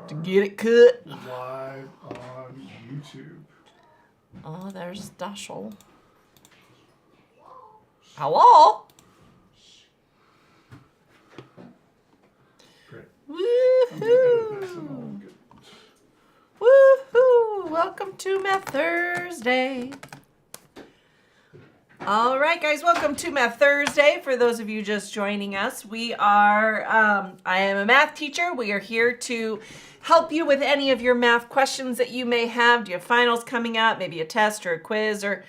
to get it cut. Live on YouTube. Oh, there's Dashel. Hello? Great. Woohoo! Woohoo! Welcome to Math Thursday. All right, guys, welcome to Math Thursday. For those of you just joining us, I am a math teacher. We are here to help you with any of your math questions that you may have. Do you have finals coming up, maybe a test or a quiz, or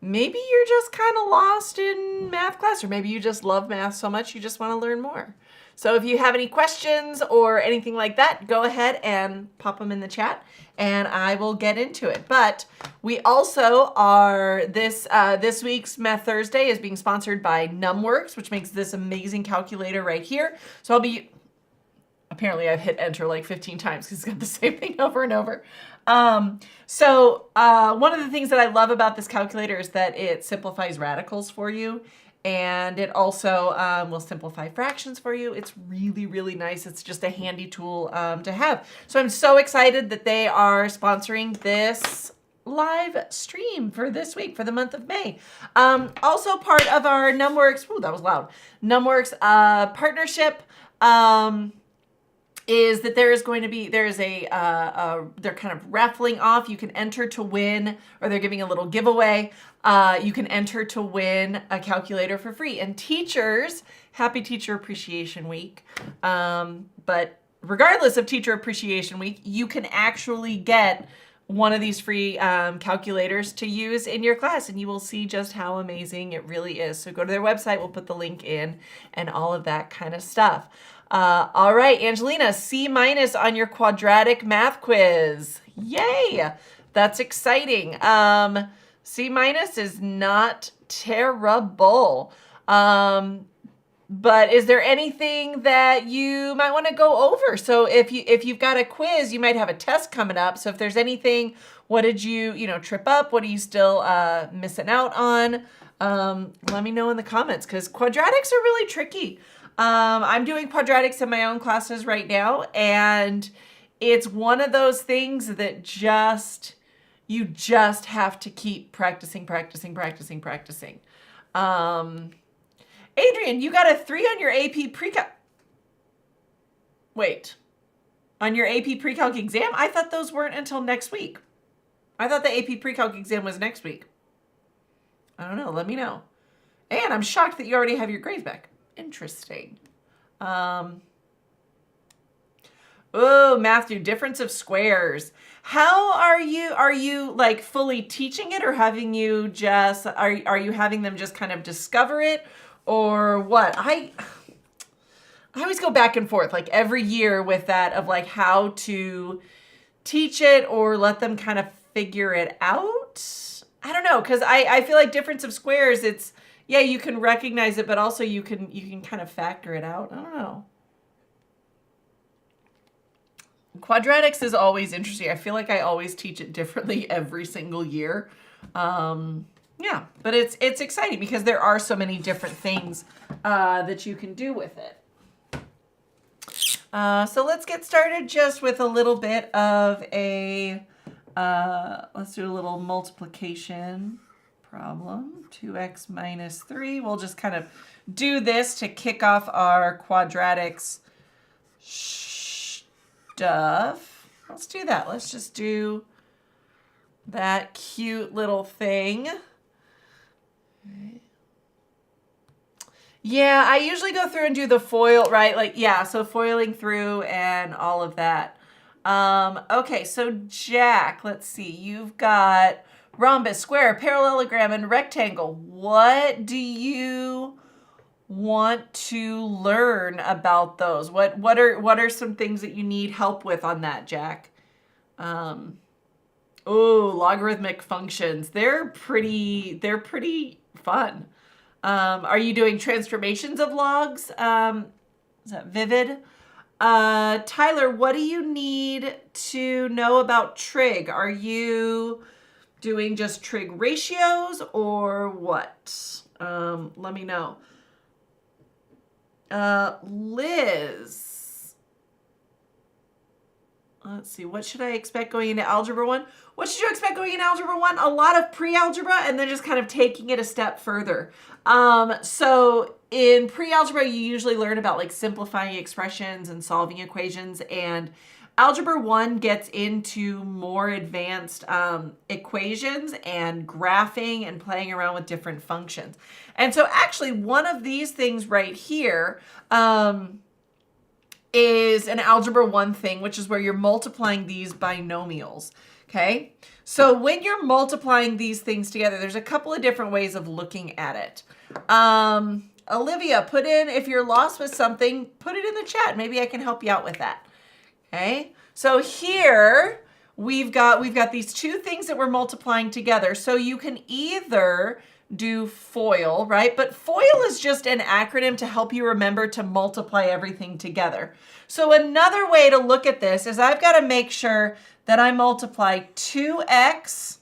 maybe you're just kind of lost in math class, or maybe you just love math so much you just want to learn more. So if you have any questions or anything like that, go ahead and pop them in the chat and I will get into it. But we also are, this week's Math Thursday is being sponsored by NumWorks, which makes this amazing calculator right here. So apparently I've hit enter like 15 times because it's got the same thing over and over. One of the things that I love about this calculator is that it simplifies radicals for you. And it also will simplify fractions for you. It's really, really nice. It's just a handy tool to have. So I'm so excited that they are sponsoring this live stream for this week, for the month of May. Also part of our NumWorks, ooh, that was loud, NumWorks partnership is that they're kind of raffling off. You can enter to win, or they're giving a little giveaway. You can enter to win a calculator for free. And teachers, happy Teacher Appreciation Week. But regardless of Teacher Appreciation Week, you can actually get one of these free calculators to use in your class, and you will see just how amazing it really is. So go to their website, we'll put the link in, and all of that kind of stuff. All right, Angelina, C- on your quadratic math quiz. Yay! That's exciting. C- is not terrible. But is there anything that you might want to go over? So if you've got a quiz, you might have a test coming up. So if there's anything, what did you trip up? What are you still missing out on? Let me know in the comments, because quadratics are really tricky. I'm doing quadratics in my own classes right now, and it's one of those things that you just have to keep practicing. Adrian, you got a 3 on your AP pre-calc. Wait, on your AP pre-calc exam? I thought those weren't until next week. I thought the AP pre-calc exam was next week. I don't know, let me know. And I'm shocked that you already have your grades back. Interesting. Oh, Matthew, difference of squares. How are you like fully teaching it, or having you just, are you having them just kind of discover it, or what? I always go back and forth, like every year with that of like how to teach it or let them kind of figure it out. I don't know, because I feel like difference of squares, it's, yeah, you can recognize it, but also you can kind of factor it out. I don't know. Quadratics is always interesting. I feel like I always teach it differently every single year. Yeah, but it's exciting because there are so many different things that you can do with it. So let's get started just with a little bit of a, let's do a little multiplication problem. 2x minus 3. We'll just kind of do this to kick off our quadratics stuff. Let's do that. Let's just do that cute little thing. Okay. Yeah, I usually go through and do the FOIL, right? Like, yeah, so foiling through and all of that. Okay, so Jack, let's see. You've got rhombus, square, parallelogram, and rectangle. What do you want to learn about those? What are some things that you need help with on that, Jack? Oh, logarithmic functions. They're pretty fun. Are you doing transformations of logs? Is that Vivid? Tyler, what do you need to know about trig? Are you doing just trig ratios or what? Let me know. Liz. let's see, what should I expect going into Algebra 1? What should you expect going into Algebra 1? A lot of pre-algebra and then just kind of taking it a step further. So in pre-algebra, you usually learn about like simplifying expressions and solving equations, and Algebra 1 gets into more advanced equations and graphing and playing around with different functions. And so actually one of these things right here is an Algebra 1 thing, which is where you're multiplying these binomials, okay? So when you're multiplying these things together, there's a couple of different ways of looking at it. Olivia, put in, if you're lost with something, put it in the chat. Maybe I can help you out with that, okay? So here we've got these two things that we're multiplying together. So you can either do FOIL, right? But FOIL is just an acronym to help you remember to multiply everything together. So another way to look at this is I've got to make sure that I multiply 2x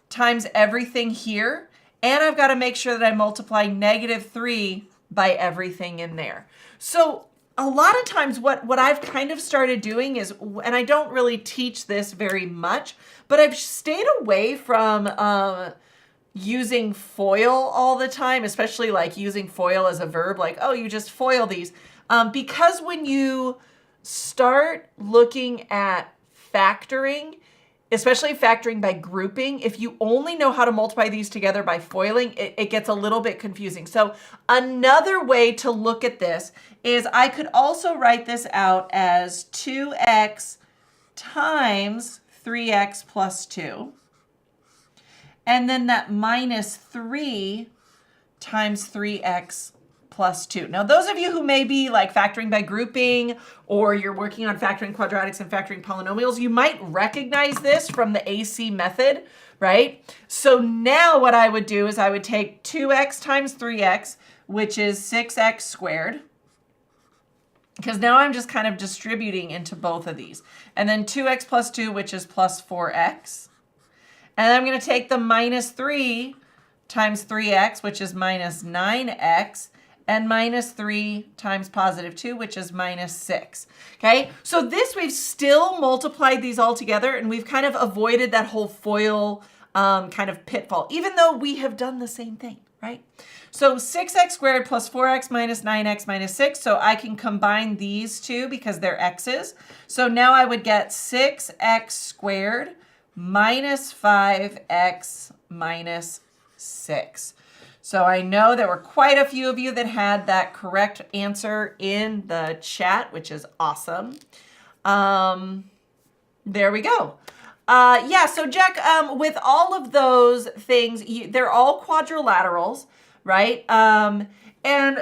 times everything here, and I've got to make sure that I multiply -3 by everything in there. So a lot of times what I've kind of started doing is, and I don't really teach this very much, but I've stayed away from using FOIL all the time, especially like using FOIL as a verb, like, oh, you just FOIL these. Because when you start looking at factoring, especially factoring by grouping, if you only know how to multiply these together by foiling, it gets a little bit confusing. So another way to look at this is I could also write this out as 2x times 3x plus 2. And then that -3 times 3x plus 2. Now, those of you who may be like factoring by grouping, or you're working on factoring quadratics and factoring polynomials, you might recognize this from the AC method, right? So now what I would do is I would take 2x times 3x, which is 6x squared, because now I'm just kind of distributing into both of these. And then 2x plus 2, which is plus 4x. And then I'm going to take the -3 times 3x, which is -9x, and -3 times +2, which is -6. Okay, so this, we've still multiplied these all together, and we've kind of avoided that whole FOIL kind of pitfall, even though we have done the same thing, right? So 6x squared plus 4x minus 9x minus 6. So I can combine these two because they're x's. So now I would get 6x squared minus 5x minus 6. So I know there were quite a few of you that had that correct answer in the chat, which is awesome. There we go. Yeah, so Jack, with all of those things, they're all quadrilaterals, right? And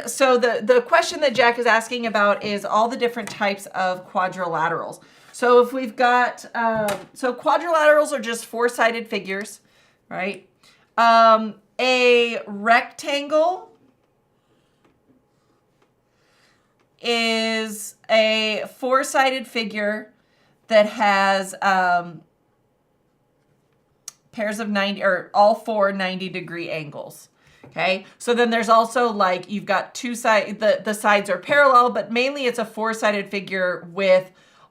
so the question that Jack is asking about is all the different types of quadrilaterals. So if we've got, so quadrilaterals are just four-sided figures, right? A rectangle is a four-sided figure that has pairs of 90, or all four 90-degree angles. Okay, so then there's also like, you've got two sides, the sides are parallel, but mainly it's a four-sided figure with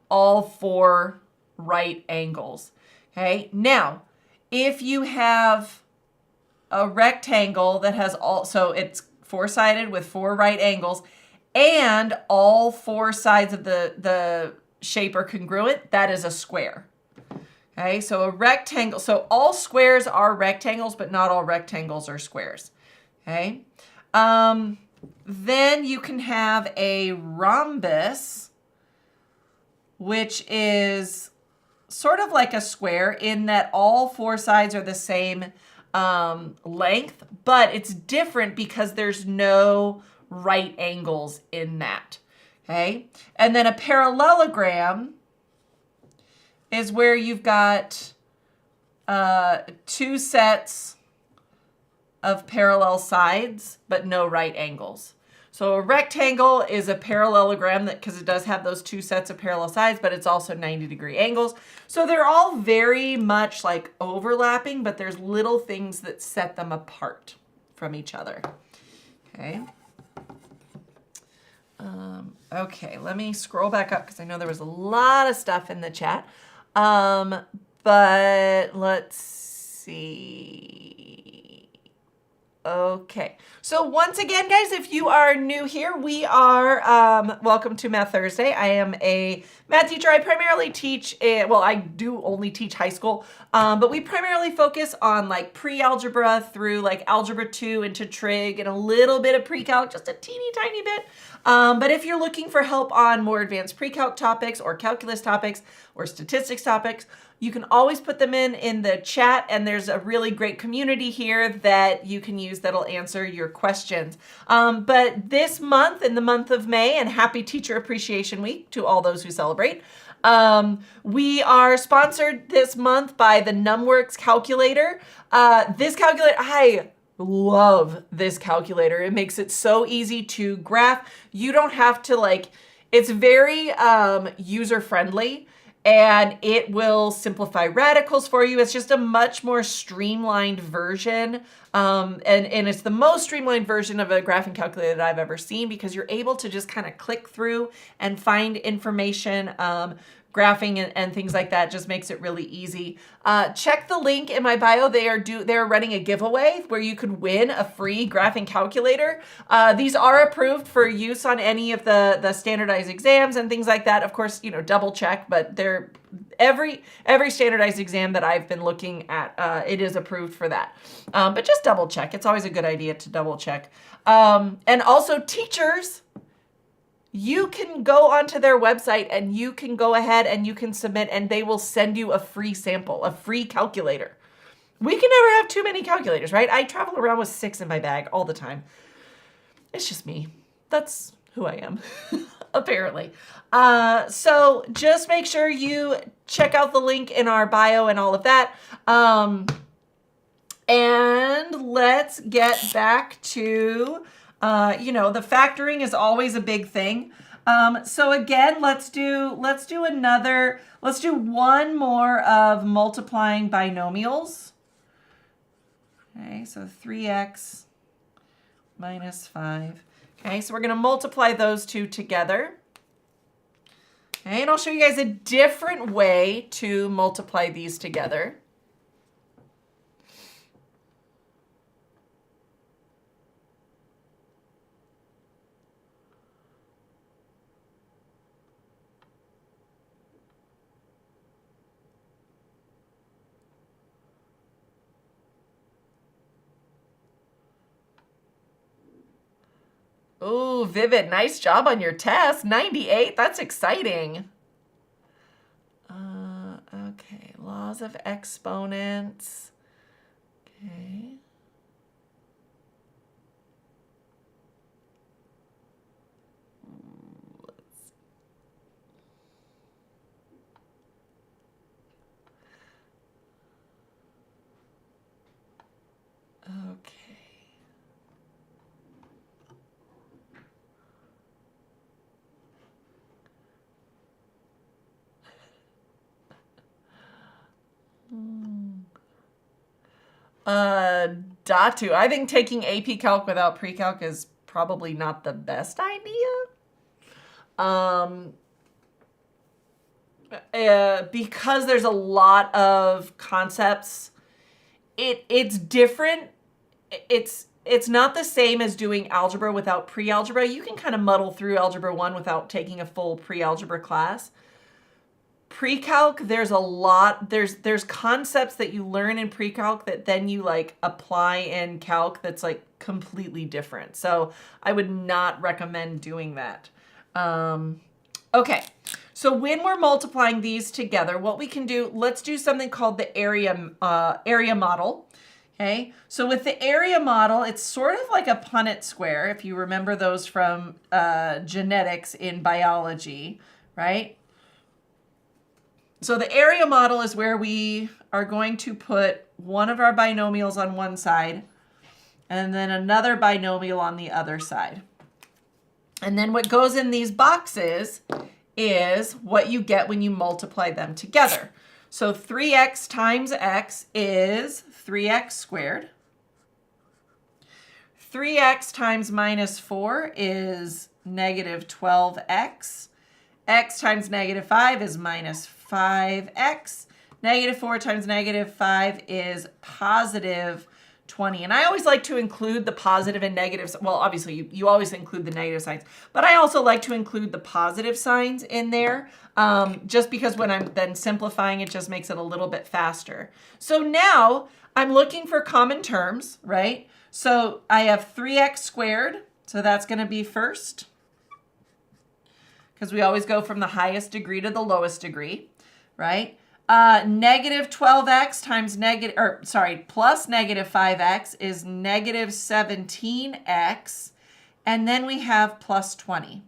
all four right angles. Okay, now if you have a rectangle that has so it's four-sided with four right angles, and all four sides of the shape are congruent, that is a square. Okay, so a rectangle, so all squares are rectangles, but not all rectangles are squares. Okay, then you can have a rhombus, which is sort of like a square in that all four sides are the same length, but it's different because there's no right angles in that. Okay, and then a parallelogram is where you've got two sets of parallel sides, but no right angles. So a rectangle is a parallelogram because it does have those two sets of parallel sides, but it's also 90-degree angles. So they're all very much like overlapping, but there's little things that set them apart from each other. Okay. Okay, let me scroll back up because I know there was a lot of stuff in the chat. But let's see. Okay, so once again, guys, if you are new here, we are, welcome to Math Thursday. I am a math teacher. I primarily teach, I do only teach high school, but we primarily focus on like pre-algebra through like algebra 2 into trig and a little bit of pre-calc, just a teeny tiny bit. But if you're looking for help on more advanced pre-calc topics or calculus topics or statistics topics, you can always put them in the chat, and there's a really great community here that you can use that'll answer your questions. But this month, in the month of May, and happy Teacher Appreciation Week to all those who celebrate, we are sponsored this month by the NumWorks calculator. This calculator, I love this calculator. It makes it so easy to graph. You don't have to it's very user-friendly. And it will simplify radicals for you. It's just a much more streamlined version. And it's the most streamlined version of a graphing calculator that I've ever seen because you're able to just kind of click through and find information. Graphing and things like that just makes it really easy. Check the link in my bio. They're running a giveaway where you could win a free graphing calculator. These are approved for use on any of the standardized exams and things like that. Of course, double check, but every standardized exam that I've been looking at, it is approved for that. But just double check. It's always a good idea to double check. And also teachers, you can go onto their website and you can go ahead and you can submit and they will send you a free sample, a free calculator. We can never have too many calculators, right? I travel around with 6 in my bag all the time. It's just me. That's who I am, apparently. So just make sure you check out the link in our bio and all of that. And let's get back to the factoring is always a big thing. So again, let's do one more of multiplying binomials. Okay, so 3x minus 5. Okay, so we're going to multiply those two together. Okay, and I'll show you guys a different way to multiply these together. Ooh, Vivid, nice job on your test. 98, that's exciting. Okay, laws of exponents. Okay. Okay. Datu. I think taking AP Calc without pre-calc is probably not the best idea. Because there's a lot of concepts, it's different. It's not the same as doing algebra without pre-algebra. You can kind of muddle through algebra 1 without taking a full pre-algebra class. Pre-calc, there's a lot, there's concepts that you learn in pre-calc that then you apply in calc that's completely different. So I would not recommend doing that. Okay, so when we're multiplying these together, what we can do, let's do something called the area model. Okay, so with the area model, it's sort of like a Punnett square, if you remember those from genetics in biology, right? So the area model is where we are going to put one of our binomials on one side and then another binomial on the other side. And then what goes in these boxes is what you get when you multiply them together. So 3x times x is 3x squared. 3x times minus 4 is negative 12x. X times negative 5 is minus 5x. Negative 4 times negative 5 is positive 20. And I always like to include the positive and negatives. Well, obviously, you always include the negative signs. But I also like to include the positive signs in there, just because when I'm then simplifying, it just makes it a little bit faster. So now I'm looking for common terms, right? So I have 3x squared. So that's going to be first, because we always go from the highest degree to the lowest degree, right? Negative 12x times plus negative 5x is negative 17x. And then we have plus 20.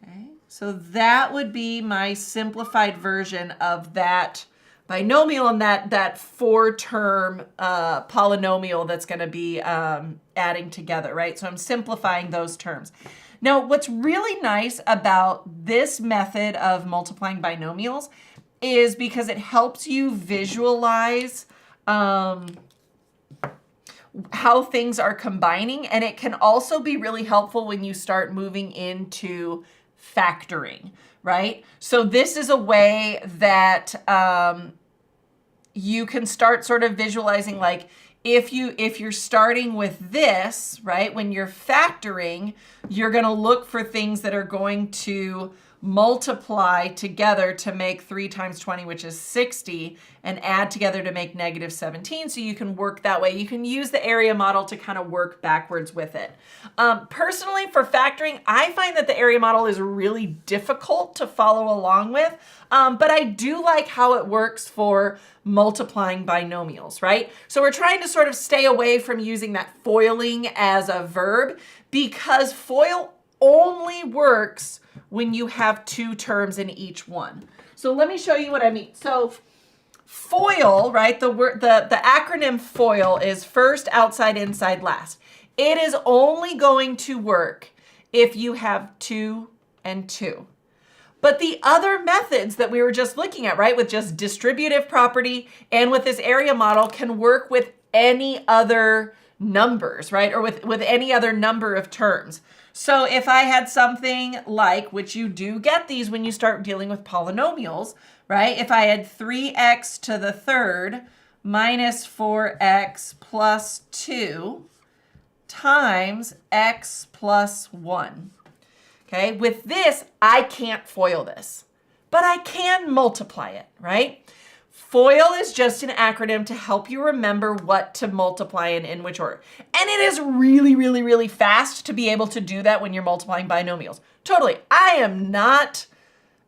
Okay, so that would be my simplified version of that binomial and that four-term polynomial that's going to be adding together, right? So I'm simplifying those terms. Now, what's really nice about this method of multiplying binomials is because it helps you visualize how things are combining, and it can also be really helpful when you start moving into factoring, right? So this is a way that you can start sort of visualizing, like, if you're starting with this, right, when you're factoring, you're going to look for things that are going to multiply together to make 3 times 20, which is 60, and add together to make negative 17. So you can work that way. You can use the area model to kind of work backwards with it. Personally, for factoring, I find that the area model is really difficult to follow along with, but I do like how it works for multiplying binomials, right? So we're trying to sort of stay away from using that foiling as a verb, because FOIL only works when you have two terms in each one. So let me show you what I mean. So FOIL, right? The acronym FOIL is first, outside, inside, last. It is only going to work if you have 2 and 2. But the other methods that we were just looking at, right, with just distributive property and with this area model, can work with any other numbers, right? Or with any other number of terms. So if I had something like, which you do get these when you start dealing with polynomials, right? If I had 3x to the third minus 4x plus 2 times x plus 1. Okay, with this, I can't FOIL this, but I can multiply it, right? FOIL is just an acronym to help you remember what to multiply and in which order. And it is really, really, really fast to be able to do that when you're multiplying binomials. Totally. I am not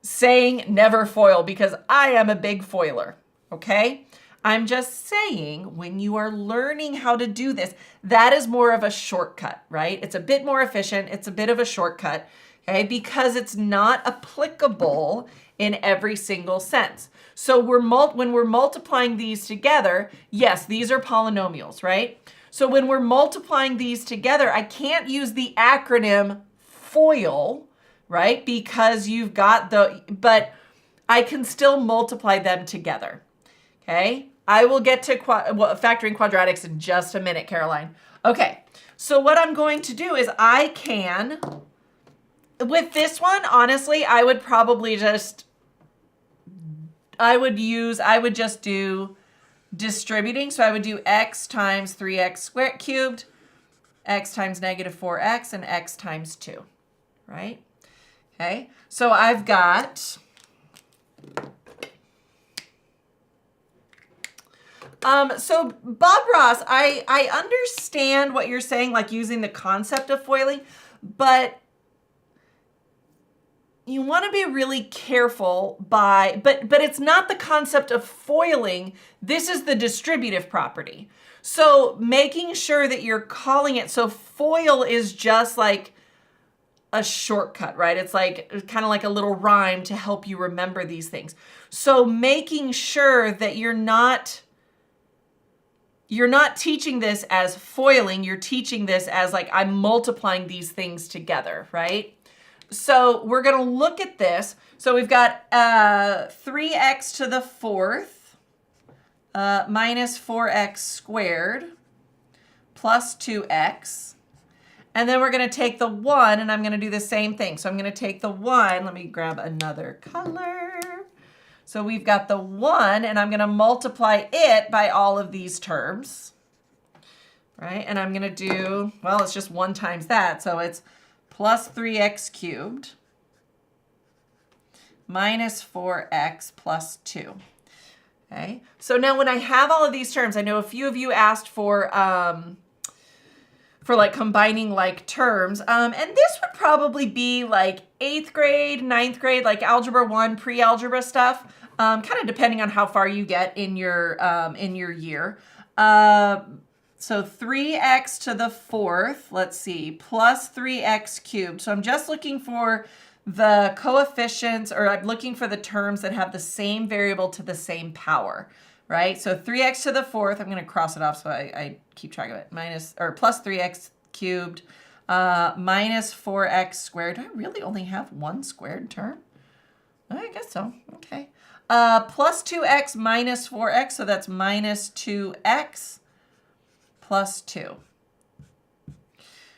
saying never FOIL, because I am a big FOILer, okay? I'm just saying when you are learning how to do this, that is more of a shortcut, right? It's a bit more efficient. It's a bit of a shortcut. Okay, because it's not applicable in every single sense. So when we're multiplying these together, yes, these are polynomials, right? So when we're multiplying these together, I can't use the acronym FOIL, right? Because you've got but I can still multiply them together, okay? I will get to factoring quadratics in just a minute, Caroline. Okay, so what I'm going to do is I can... With this one, honestly, I would probably just, I would just do distributing. So I would do x times 3x squared cubed, x times negative 4x, and x times 2, right? Okay, so I've got, so Bob Ross, I understand what you're saying, like using the concept of foiling, but you want to be really careful but it's not the concept of foiling. This is the distributive property. So making sure that you're calling it, so FOIL is just like a shortcut, right? It's like kind of like a little rhyme to help you remember these things. So making sure that you're not teaching this as foiling, you're teaching this as like I'm multiplying these things together, right? So we're going to look at this. So we've got 3x to the fourth minus 4x squared plus 2x. And then we're going to take the 1, and I'm going to do the same thing. So I'm going to take the 1. Let me grab another color. So we've got the 1, and I'm going to multiply it by all of these terms. Right? And I'm going to do, well, it's just 1 times that. So it's plus 3x cubed minus 4x plus 2. Okay? So now when I have all of these terms, I know a few of you asked for like combining like terms. And this would probably be like 8th grade, 9th grade, like algebra 1, pre-algebra stuff, kind of depending on how far you get in your year. So 3x to the 4th, let's see, plus 3x cubed. So I'm just looking for the coefficients, or I'm looking for the terms that have the same variable to the same power, right? So 3x to the 4th, I'm going to cross it off so I keep track of it, plus 3x cubed minus 4x squared. Do I really only have one squared term? I guess so. Okay. Plus 2x minus 4x, so that's minus 2x plus 2.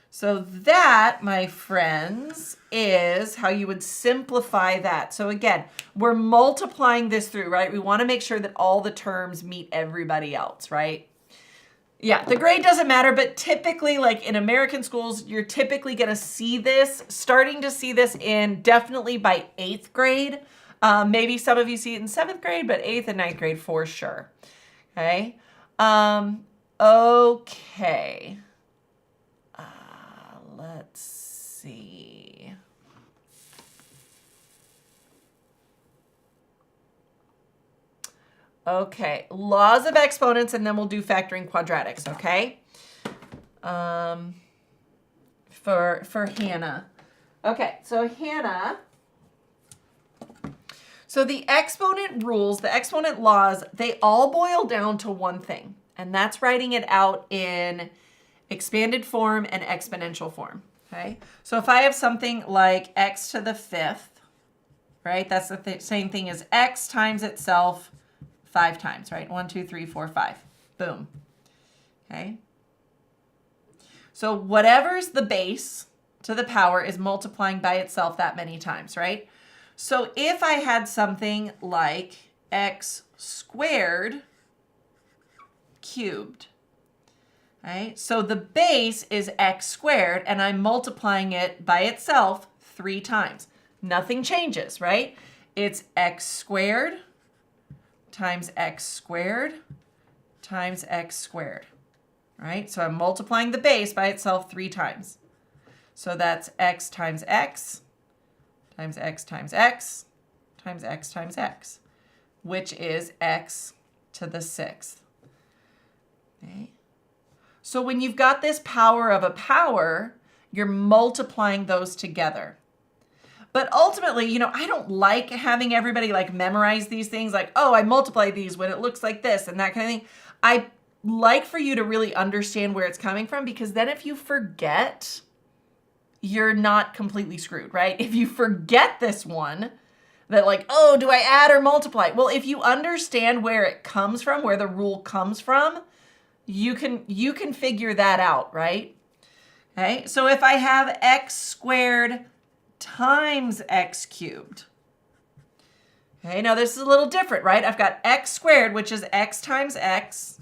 So that, my friends, is how you would simplify that. So again, we're multiplying this through, right? We want to make sure that all the terms meet everybody else, right? Yeah, the grade doesn't matter, but typically, like in American schools, you're typically going to see this, starting to see this in definitely by 8th grade. Maybe some of you see it in 7th grade, but 8th and 9th grade for sure. Okay. Okay. Let's see. Okay, laws of exponents, and then we'll do factoring quadratics, okay? For Hannah. Okay, so Hannah, so the exponent rules, the exponent laws, they all boil down to one thing, and that's writing it out in expanded form and exponential form, okay? So if I have something like x to the 5th, right? That's the same thing as x times itself 5 times, right? 1, 2, 3, 4, 5. Boom. Okay? So whatever's the base to the power is multiplying by itself that many times, right? So if I had something like x squared cubed, right? So the base is x squared, and I'm multiplying it by itself 3 times. Nothing changes, right? It's x squared times x squared times x squared, right? So I'm multiplying the base by itself 3 times. So that's x times x times x times x times x times x, which is x to the 6th. Okay? So when you've got this power of a power, you're multiplying those together. But ultimately, you know, I don't like having everybody like memorize these things like, oh, I multiply these when it looks like this and that kind of thing. I like for you to really understand where it's coming from, because then if you forget, you're not completely screwed, right? If you forget this one, that like, oh, do I add or multiply? Well, if you understand where it comes from, where the rule comes from, you can figure that out, right? Okay, so if I have x squared times x cubed. Okay, now this is a little different, right? I've got x squared, which is x times x,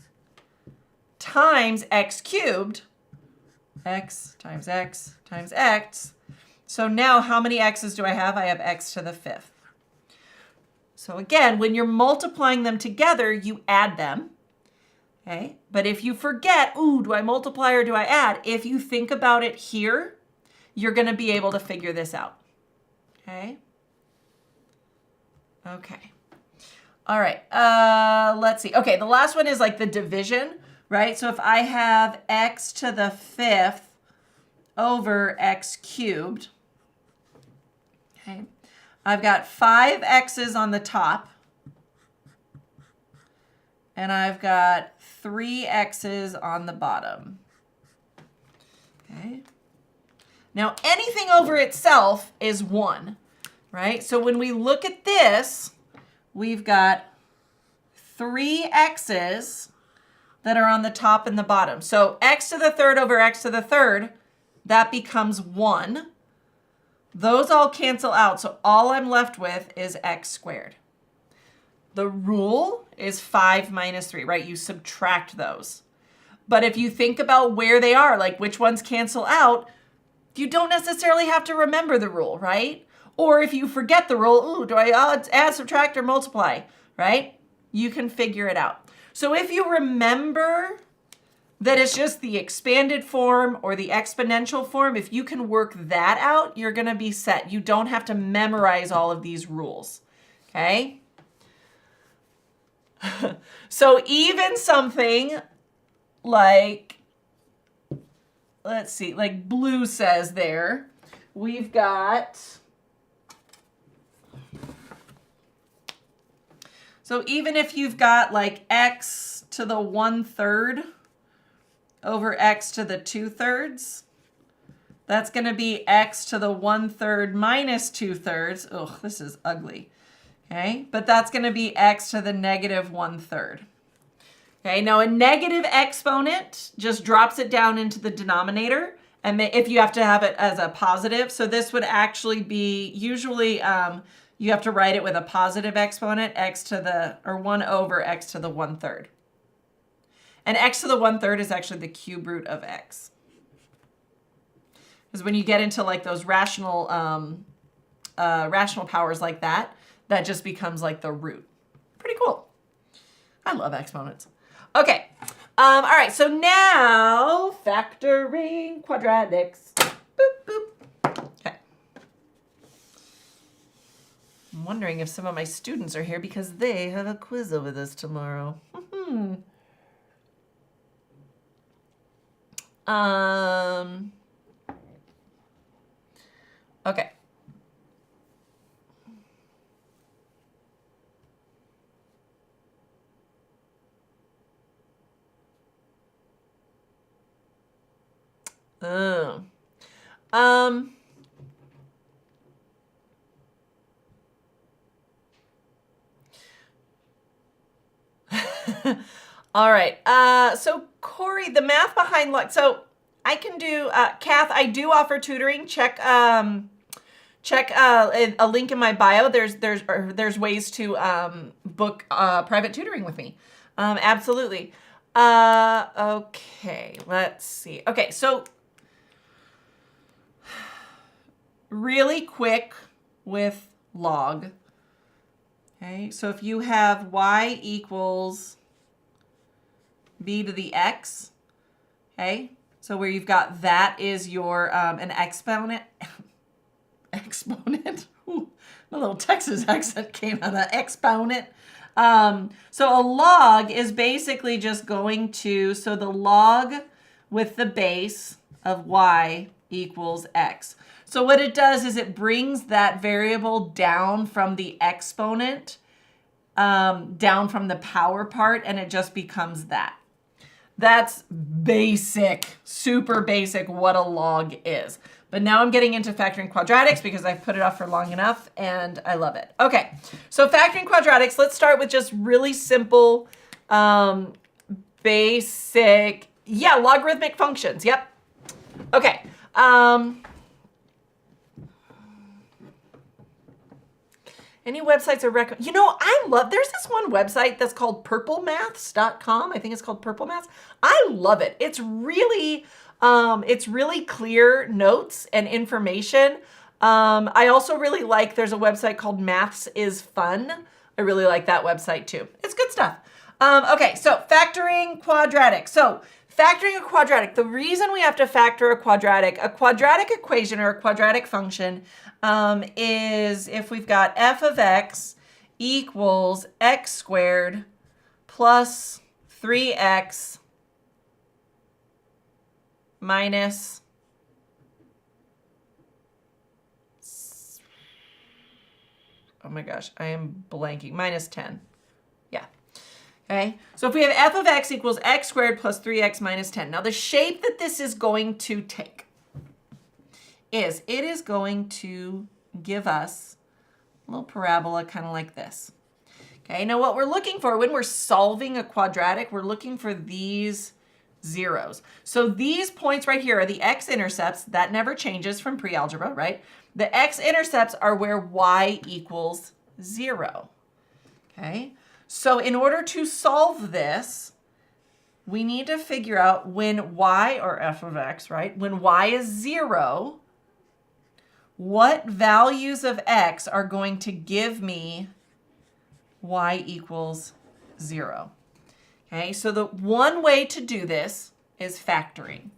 times x cubed, x times x times x. So now how many x's do I have? I have x to the 5th. So again, when you're multiplying them together, you add them. Okay, but if you forget, ooh, do I multiply or do I add? If you think about it here, you're going to be able to figure this out. Okay. Okay. All right. Let's see. Okay, the last one is like the division, right? So if I have x to the 5th over x cubed, okay, I've got 5 x's on the top, and I've got 3 x's on the bottom. Okay. Now, anything over itself is 1, right? So when we look at this, we've got 3 x's that are on the top and the bottom. So x to the 3rd over x to the 3rd that becomes 1. Those all cancel out, so all I'm left with is x squared. The rule is 5 minus 3, right? You subtract those. But if you think about where they are, like which ones cancel out, you don't necessarily have to remember the rule, right? Or if you forget the rule, ooh, do I add, subtract, or multiply, right? You can figure it out. So if you remember that it's just the expanded form or the exponential form, if you can work that out, you're going to be set. You don't have to memorize all of these rules, okay? So even something like, let's see, like blue says there, we've got, so even if you've got like x to the 1/3 over x to the 2/3, that's going to be x to the 1/3 minus 2/3. Ugh, this is ugly. Okay, but that's going to be x to the negative 1/3. Okay, now a negative exponent just drops it down into the denominator, and if you have to have it as a positive, so this would actually be, usually you have to write it with a positive exponent, x to the, or 1 over x to the 1/3. And x to the 1/3 is actually the cube root of x. Because when you get into like those rational powers like that, that just becomes like the root. Pretty cool. I love exponents. Okay. All right. So now factoring quadratics. Boop, boop. Okay. I'm wondering if some of my students are here because they have a quiz over this tomorrow. Okay. All right. So Corey, the math behind luck. So I can do, Kath, I do offer tutoring. Check a link in my bio. There's ways to book private tutoring with me. Absolutely. Okay, let's see. Okay, so really quick with log. Okay, so if you have y equals b to the x, okay, so where you've got that is your an exponent. Exponent. Ooh, my little Texas accent came out of exponent. So a log is basically just going to, so the log with the base of y equals x. So what it does is it brings that variable down from the exponent, down from the power part, and it just becomes that. That's basic, super basic what a log is. But now I'm getting into factoring quadratics because I've put it off for long enough and I love it. Okay, so factoring quadratics, let's start with just really simple, basic, logarithmic functions. Yep. Okay. Any websites are recommend? You know, there's this one website that's called purplemaths.com. I think it's called Purple Maths. I love it. It's really clear notes and information. I also really like, there's a website called Maths is Fun. I really like that website too. It's good stuff. Okay, so factoring quadratic. So factoring a quadratic, the reason we have to factor a quadratic equation or a quadratic function is if we've got f of x equals x squared plus 3x minus oh my gosh, I am blanking, minus 10. Yeah. Okay, so if we have f of x equals x squared plus 3x minus 10. Now the shape that this is going to take is it is going to give us a little parabola kind of like this. Okay, now what we're looking for when we're solving a quadratic, we're looking for these zeros. So these points right here are the x-intercepts. That never changes from pre-algebra, right? The x-intercepts are where y equals 0. Okay? So in order to solve this, we need to figure out when y, or f of x, right? When y is 0, what values of x are going to give me y equals 0? Okay, so the one way to do this is factoring.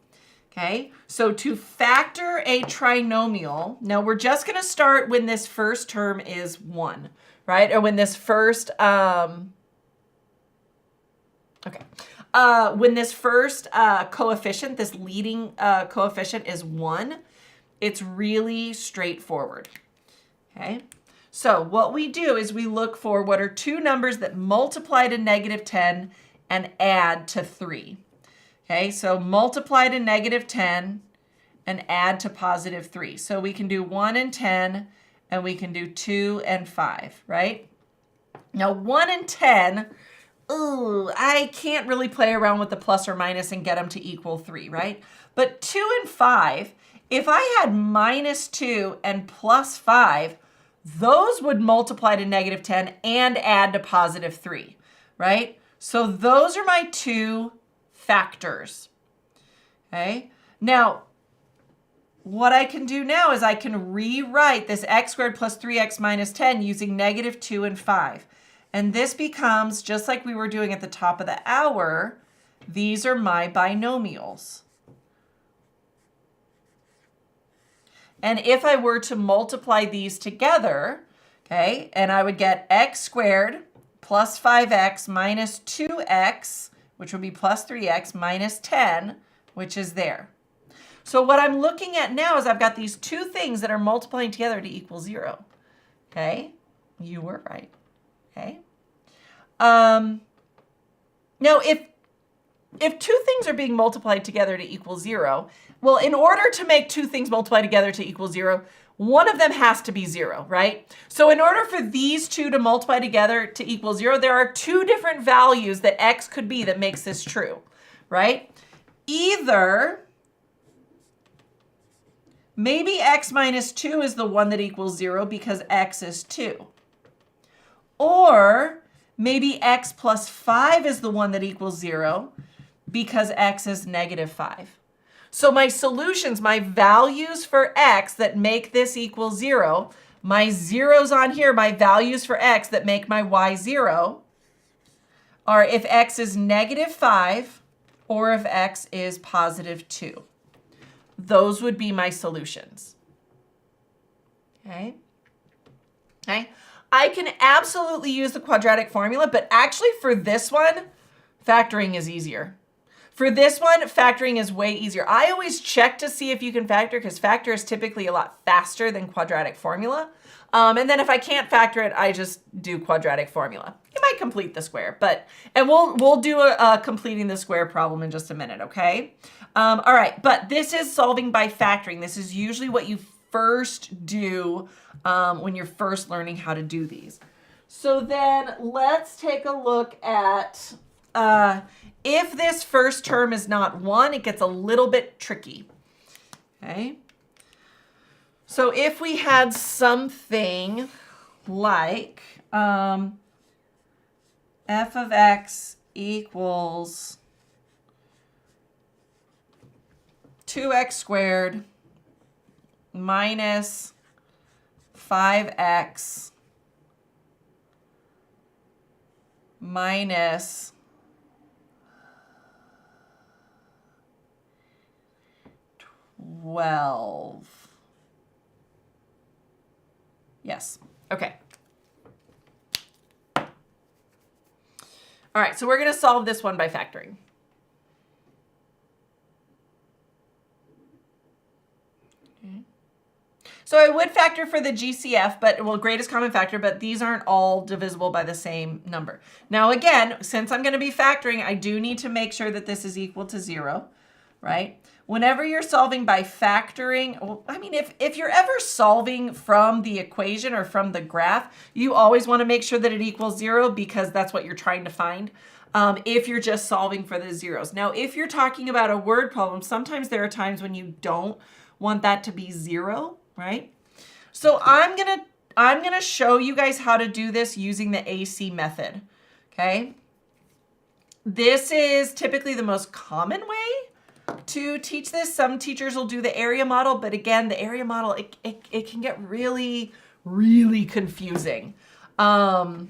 Okay, so to factor a trinomial, now we're just going to start when this first term is 1, right? Or when this first, when this first coefficient, this leading coefficient is 1, it's really straightforward. Okay, so what we do is we look for what are two numbers that multiply to -10 and add to 3. Okay, so multiply to -10 and add to +3. So we can do 1 and 10, and we can do 2 and 5, right? Now 1 and 10, ooh, I can't really play around with the plus or minus and get them to equal 3, right? But 2 and 5, if I had -2 and +5, those would multiply to -10 and add to +3, right? So those are my two factors. Okay, now what I can do now is I can rewrite this x squared plus 3x minus 10 using -2 and 5. And this becomes, just like we were doing at the top of the hour, these are my binomials. And if I were to multiply these together, okay, and I would get x squared plus 5x minus 2x, which would be plus 3x minus 10, which is there. So what I'm looking at now is I've got these two things that are multiplying together to equal 0. Okay, you were right. Okay. Now, if two things are being multiplied together to equal 0, well, in order to make two things multiply together to equal 0, one of them has to be 0, right? So in order for these two to multiply together to equal 0, there are two different values that x could be that makes this true, right? Either maybe x minus 2 is the one that equals 0 because x is 2. Or maybe x plus 5 is the one that equals 0 because x is -5. So my solutions, my values for x that make this equal 0, my zeros on here, my values for x that make my y 0, are if x is -5 or if x is +2. Those would be my solutions. Okay? Okay? I can absolutely use the quadratic formula, but actually for this one, factoring is easier. For this one, factoring is way easier. I always check to see if you can factor because factor is typically a lot faster than quadratic formula. And then if I can't factor it, I just do quadratic formula. You might complete the square, and we'll do a completing the square problem in just a minute, okay? All right, but this is solving by factoring. This is usually what you first do when you're first learning how to do these. So then let's take a look at if this first term is not 1, it gets a little bit tricky. Okay. So if we had something like f of x equals 2x squared minus 5x minus 12. Yes. Okay. All right, so we're going to solve this one by factoring. Okay. So I would factor for the GCF, greatest common factor, but these aren't all divisible by the same number. Now again, since I'm going to be factoring, I do need to make sure that this is equal to 0, right? whenever you're solving by factoring, well, I mean, if you're ever solving from the equation or from the graph, you always want to make sure that it equals 0 because that's what you're trying to find. If you're just solving for the zeros. Now, if you're talking about a word problem, sometimes there are times when you don't want that to be 0, right? So I'm gonna show you guys how to do this using the AC method, okay? This is typically the most common way to teach this. Some teachers will do the area model, but again, the area model, it can get really, really confusing. So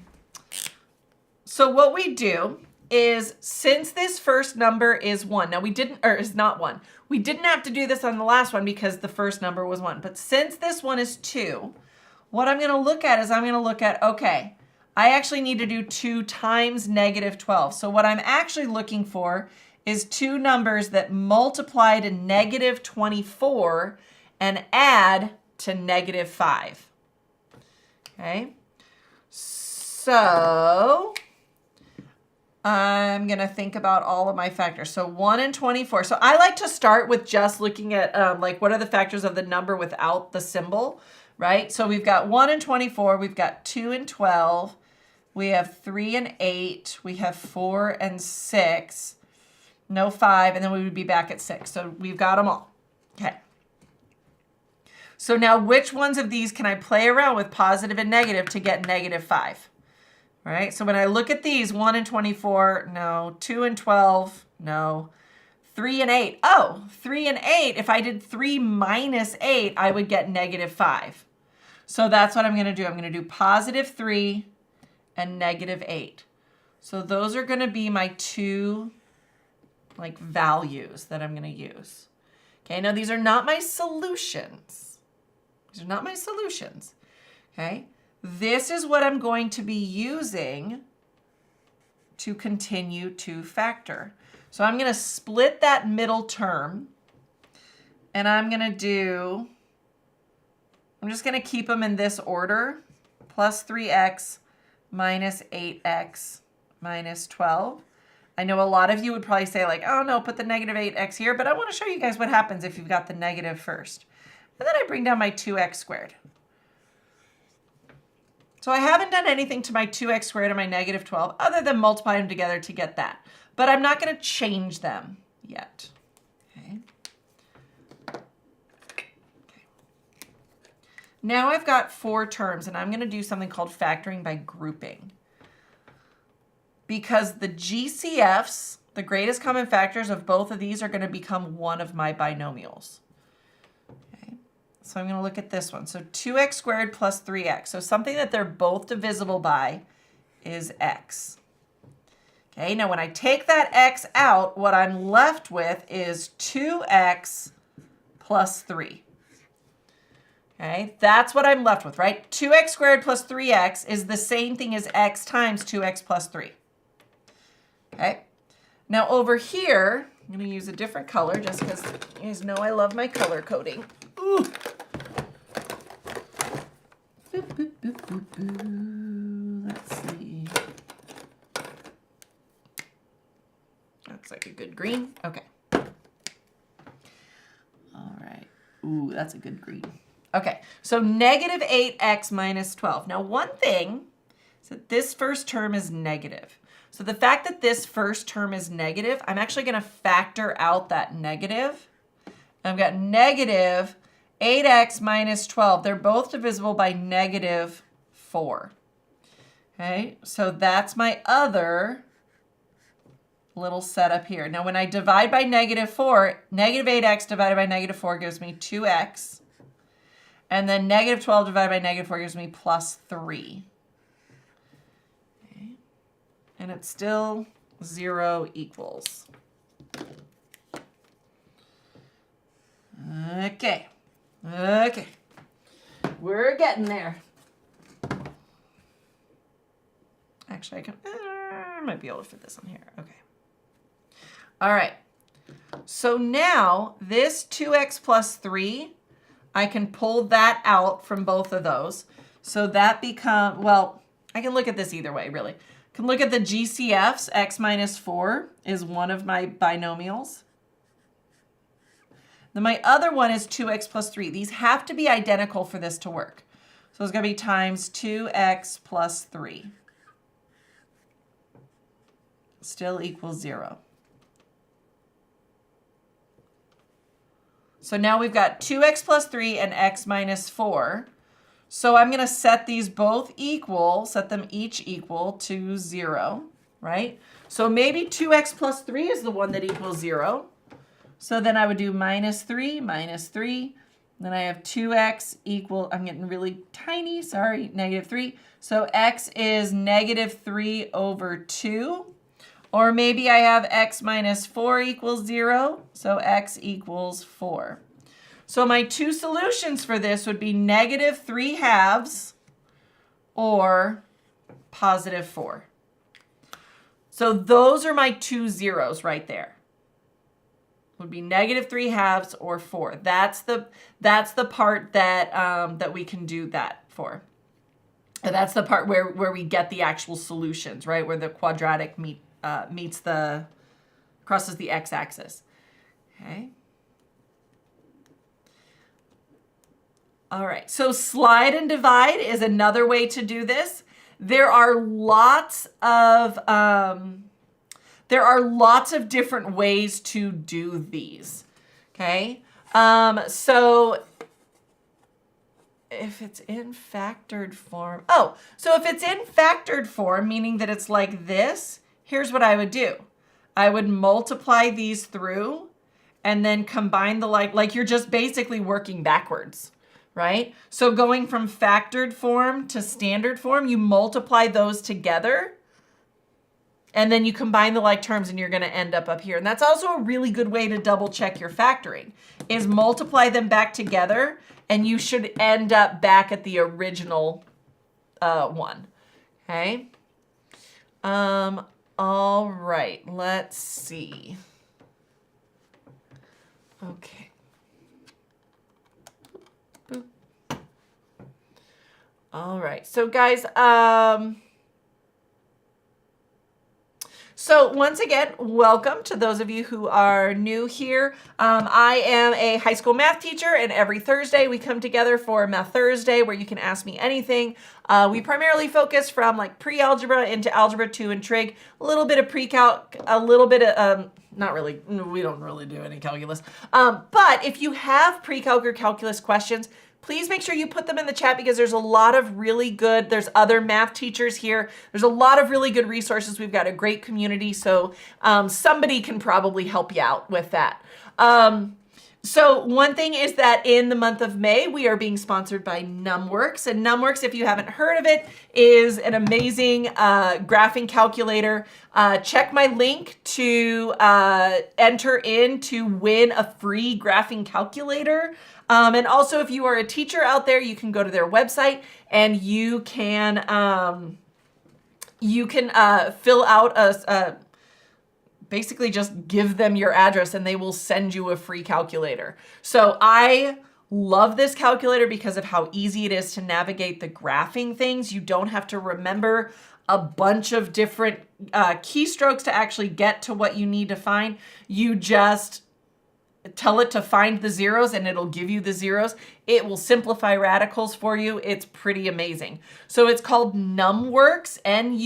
what we do is, since this first number is 1, now we didn't, or is not 1, we didn't have to do this on the last one because the first number was 1, but since this one is 2, what I'm gonna look at is okay, I actually need to do 2 times negative 12. So what I'm actually looking for is 2 numbers that multiply to negative 24 and add to negative 5. Okay, so I'm going to think about all of my factors. So 1 and 24. So I like to start with just looking at like what are the factors of the number without the symbol, right? So we've got 1 and 24. We've got 2 and 12. We have 3 and 8. We have 4 and 6. No 5. And then we would be back at 6. So we've got them all. Okay. So now which ones of these can I play around with positive and negative to get negative 5? All right, so when I look at these, 1 and 24, no. 2 and 12, no. 3 and 8, oh, 3 and 8, if I did 3 minus 8, I would get negative 5. So that's what I'm going to do. I'm going to do positive 3 and negative 8. So those are going to be my 2 like values that I'm going to use. Okay, now these are not my solutions. These are not my solutions. Okay. This is what I'm going to be using to continue to factor. So I'm going to split that middle term, and I'm just going to keep them in this order, plus 3x minus 8x minus 12. I know a lot of you would probably say like, oh no, put the negative 8x here, but I want to show you guys what happens if you've got the negative first. And then I bring down my 2x squared. So I haven't done anything to my 2x squared and my negative 12 other than multiply them together to get that. But I'm not going to change them yet. Okay. Now I've got 4 terms, and I'm going to do something called factoring by grouping. Because the GCFs, the greatest common factors of both of these, are going to become one of my binomials. So I'm going to look at this one. So 2x squared plus 3x. So something that they're both divisible by is x. Okay, now when I take that x out, what I'm left with is 2x plus 3. Okay, that's what I'm left with, right? 2x squared plus 3x is the same thing as x times 2x plus 3. Okay, now over here, I'm going to use a different color just because you guys know I love my color coding. Ooh. Boop, boop, boop, boop, boop. Let's see. That's like a good green. Okay. All right. Ooh, that's a good green. Okay, so negative 8x minus 12. Now, one thing is that this first term is negative. So the fact that this first term is negative, I'm actually going to factor out that negative. I've got negative 8x minus 12. They're both divisible by negative 4. Okay, so that's my other little setup here. Now, when I divide by negative 4, negative 8x divided by negative 4 gives me 2x. And then negative 12 divided by negative 4 gives me plus 3. Okay. And it's still 0 equals. Okay. Okay. We're getting there. Actually, I might be able to fit this on here. Okay. All right. So now this 2x plus 3, I can pull that out from both of those. So that becomes, well, I can look at this either way, really. I can look at the GCFs. X minus 4 is one of my binomials. Then my other one is 2x plus 3. These have to be identical for this to work. So it's going to be times 2x plus 3. Still equals 0. So now we've got 2x plus 3 and x minus 4. So I'm going to set these both equal, set them each equal to 0, right? So maybe 2x plus 3 is the one that equals 0. So then I would do minus 3, minus 3. Then I have 2x equal, I'm getting really tiny, sorry, negative 3. So x is negative 3 over 2. Or maybe I have x minus 4 equals 0. So x equals 4. So my two solutions for this would be negative 3 halves or positive 4. So those are my two zeros right there. Would be negative 3 halves or 4. That's the part that that we can do that for. And that's the part where we get the actual solutions, right? Where the quadratic crosses the x-axis. Okay. All right. So slide and divide is another way to do this. There are lots of different ways to do these. Okay. So if it's in factored form, so if it's in factored form, meaning that it's like this, here's what I would do. I would multiply these through and then combine the like you're just basically working backwards, right? So going from factored form to standard form, you multiply those together and then you combine the like terms and you're going to end up here. And that's also a really good way to double check your factoring is multiply them back together and you should end up back at the original one. Okay. All right, let's see. Okay. Boop. All right, so guys, so once again, welcome to those of you who are new here. I am a high school math teacher, and every Thursday we come together for Math Thursday, where you can ask me anything. We primarily focus from like pre-algebra into algebra 2 and trig, a little bit of pre-calc, a little bit of, not really, we don't really do any calculus. But if you have pre-calc or calculus questions, please make sure you put them in the chat because there's a lot of really good, there's other math teachers here. There's a lot of really good resources. We've got a great community, so somebody can probably help you out with that. So one thing is that in the month of May, we are being sponsored by NumWorks. And NumWorks, if you haven't heard of it, is an amazing graphing calculator. Check my link to enter in to win a free graphing calculator. And also, if you are a teacher out there, you can go to their website and you can fill out basically just give them your address and they will send you a free calculator. So I love this calculator because of how easy it is to navigate the graphing things. You don't have to remember a bunch of different keystrokes to actually get to what you need to find. You just tell it to find the zeros and it'll give you the zeros. It will simplify radicals for you. It's pretty amazing. So it's called NumWorks, NUMWORKS, and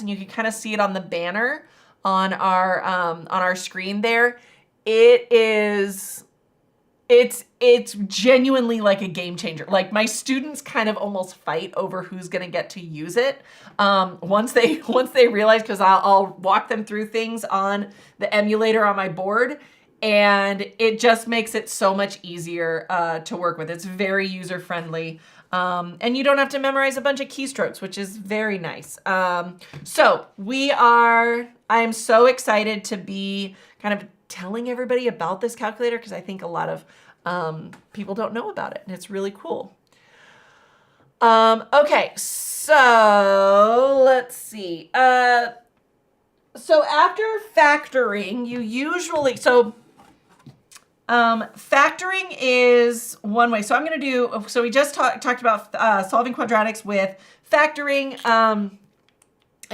you can kind of see it on the banner on our screen there. It's genuinely like a game changer. Like my students kind of almost fight over who's going to get to use it. Once they realize, because I'll walk them through things on the emulator on my board, and it just makes it so much easier to work with. It's very user friendly. And you don't have to memorize a bunch of keystrokes, which is very nice. So I'm so excited to be kind of telling everybody about this calculator because I think a lot of people don't know about it, and it's really cool. Okay, so let's see. So after factoring, you usually, factoring is one way. So I'm going to do, so we just talked about solving quadratics with factoring.